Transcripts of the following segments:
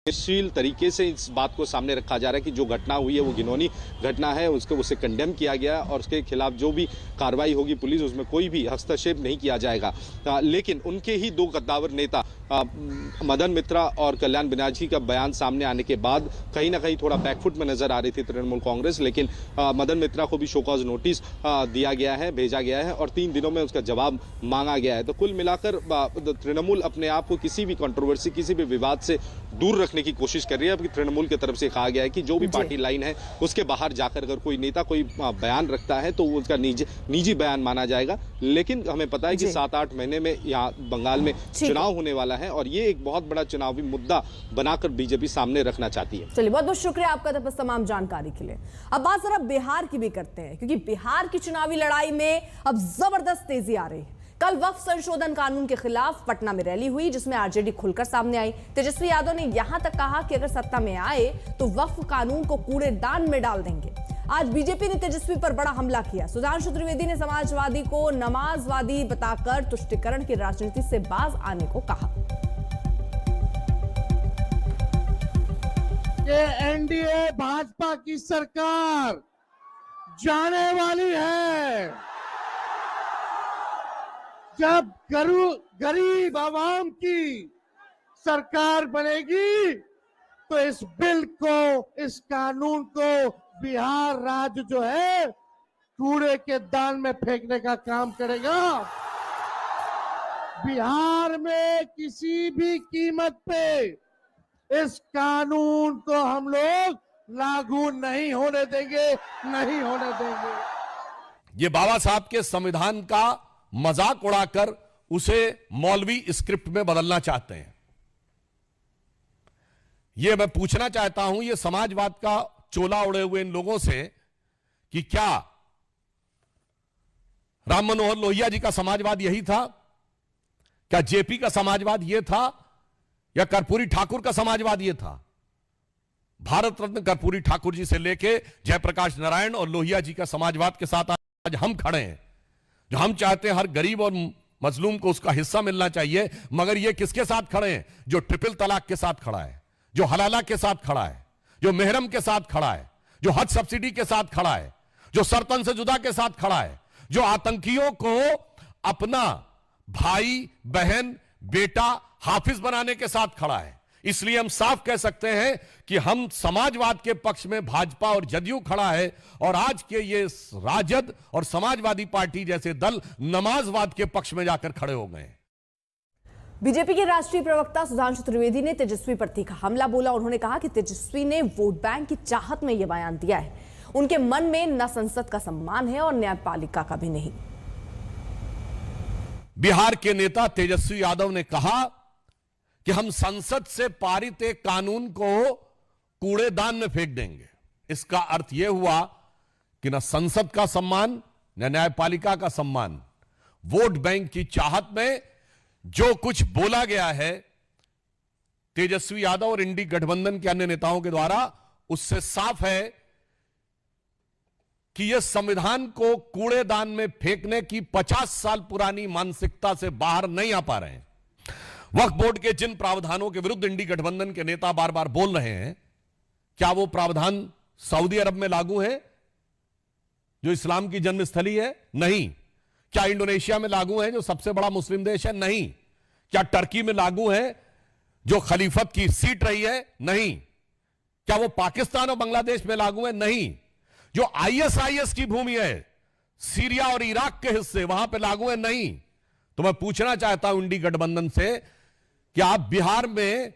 शील तरीके से इस बात को सामने रखा जा रहा है कि जो घटना हुई है वो घिनौनी घटना है, उसे कंडेम किया गया और उसके खिलाफ जो भी कार्रवाई होगी पुलिस उसमें कोई भी हस्तक्षेप नहीं किया जाएगा। लेकिन उनके ही दो कद्दावर नेता मदन मित्रा और कल्याण बनर्जी का बयान सामने आने के बाद कहीं ना कहीं थोड़ा बैकफुट में नजर आ रही थी तृणमूल कांग्रेस। लेकिन मदन मित्रा को भी शोकॉज नोटिस दिया गया है, भेजा गया है और 3 दिनों में उसका जवाब मांगा गया है। तो कुल मिलाकर तृणमूल अपने आप को किसी भी कंट्रोवर्सी, किसी भी विवाद से दूर रखने की कोशिश कर रही है। अब तृणमूल की तरफ से कहा गया है कि जो भी पार्टी लाइन है उसके बाहर जाकर अगर कोई नेता कोई बयान रखता है तो उसका निजी बयान माना जाएगा। लेकिन हमें पता है कि 7-8 महीने में यहाँ बंगाल में चुनाव होने वाला है और ये एक बहुत बड़ा चुनावी मुद्दा बनाकर बीजेपी सामने रखना चाहती है। चलिए, बहुत बहुत शुक्रिया आपका तमाम जानकारी के लिए। अब बात जरा बिहार की भी करते हैं, क्योंकि बिहार की चुनावी लड़ाई में अब जबरदस्त तेजी आ रही है। कल वक्फ संशोधन कानून के खिलाफ पटना में रैली हुई, जिसमें आरजेडी खुलकर सामने आई। तेजस्वी यादव ने यहां तक कहा कि अगर सत्ता में आए तो वक्फ कानून को कूड़ेदान में डाल देंगे। आज बीजेपी ने तेजस्वी पर बड़ा हमला किया। सुधांशु त्रिवेदी ने समाजवादी को नमाजवादी बताकर तुष्टीकरण की राजनीति से बाज आने को कहा। ये एनडीए भाजपा की सरकार जाने वाली है। जब गरीब आवाम की सरकार बनेगी तो इस बिल को, इस कानून को बिहार राज्य जो है कूड़े के दान में फेंकने का काम करेगा। बिहार में किसी भी कीमत पे इस कानून को हम लोग लागू नहीं होने देंगे, नहीं होने देंगे। ये बाबा साहब के संविधान का मजाक उड़ाकर उसे मौलवी स्क्रिप्ट में बदलना चाहते हैं। यह मैं पूछना चाहता हूं ये समाजवाद का चोला उड़े हुए इन लोगों से कि क्या राम मनोहर लोहिया जी का समाजवाद यही था? क्या जेपी का समाजवाद यह था? या कर्पूरी ठाकुर का समाजवाद यह था? भारत रत्न कर्पूरी ठाकुर जी से लेके जयप्रकाश नारायण और लोहिया जी का समाजवाद के साथ आज हम खड़े हैं, जो हम चाहते हैं हर गरीब और मजलूम को उसका हिस्सा मिलना चाहिए। मगर ये किसके साथ खड़े हैं? जो ट्रिपल तलाक के साथ खड़ा है, जो हलाला के साथ खड़ा है, जो मेहरम के साथ खड़ा है, जो हज सब्सिडी के साथ खड़ा है, जो सरतन से जुदा के साथ खड़ा है, जो आतंकियों को अपना भाई, बहन, बेटा, हाफिज बनाने के साथ खड़ा है। इसलिए हम साफ कह सकते हैं कि हम समाजवाद के पक्ष में भाजपा और जदयू खड़ा है और आज के ये राजद और समाजवादी पार्टी जैसे दल नमाजवाद के पक्ष में जाकर खड़े हो गए। बीजेपी के राष्ट्रीय प्रवक्ता सुधांशु त्रिवेदी ने तेजस्वी पर तीखा हमला बोला। उन्होंने कहा कि तेजस्वी ने वोट बैंक की चाहत में यह बयान दिया है। उनके मन में न संसद का सम्मान है और न्यायपालिका का भी नहीं। बिहार के नेता तेजस्वी यादव ने कहा कि हम संसद से पारित एक कानून को कूड़ेदान में फेंक देंगे। इसका अर्थ यह हुआ कि न संसद का सम्मान न न्यायपालिका का सम्मान। वोट बैंक की चाहत में जो कुछ बोला गया है तेजस्वी यादव और इंडी गठबंधन के अन्य नेताओं के द्वारा, उससे साफ है कि यह संविधान को कूड़ेदान में फेंकने की 50 साल पुरानी मानसिकता से बाहर नहीं आ पा रहे हैं। वक्फ बोर्ड के जिन प्रावधानों के विरुद्ध इंडी गठबंधन के नेता बार बार बोल रहे हैं, क्या वो प्रावधान सऊदी अरब में लागू है जो इस्लाम की जन्मस्थली है? नहीं। क्या इंडोनेशिया में लागू है जो सबसे बड़ा मुस्लिम देश है? नहीं। क्या टर्की में लागू है जो खलीफत की सीट रही है? नहीं। क्या वो पाकिस्तान और बांग्लादेश में लागू है? नहीं। जो आईएसआईएस की भूमि है, सीरिया और इराक के हिस्से, वहां पर लागू है? नहीं। तो मैं पूछना चाहता हूं इंडी गठबंधन से कि आप बिहार में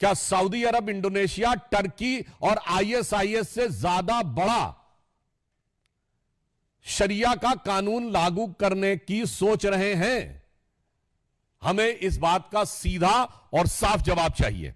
क्या सऊदी अरब, इंडोनेशिया, टर्की और आईएसआईएस से ज्यादा बड़ा शरिया का कानून लागू करने की सोच रहे हैं? हमें इस बात का सीधा और साफ जवाब चाहिए।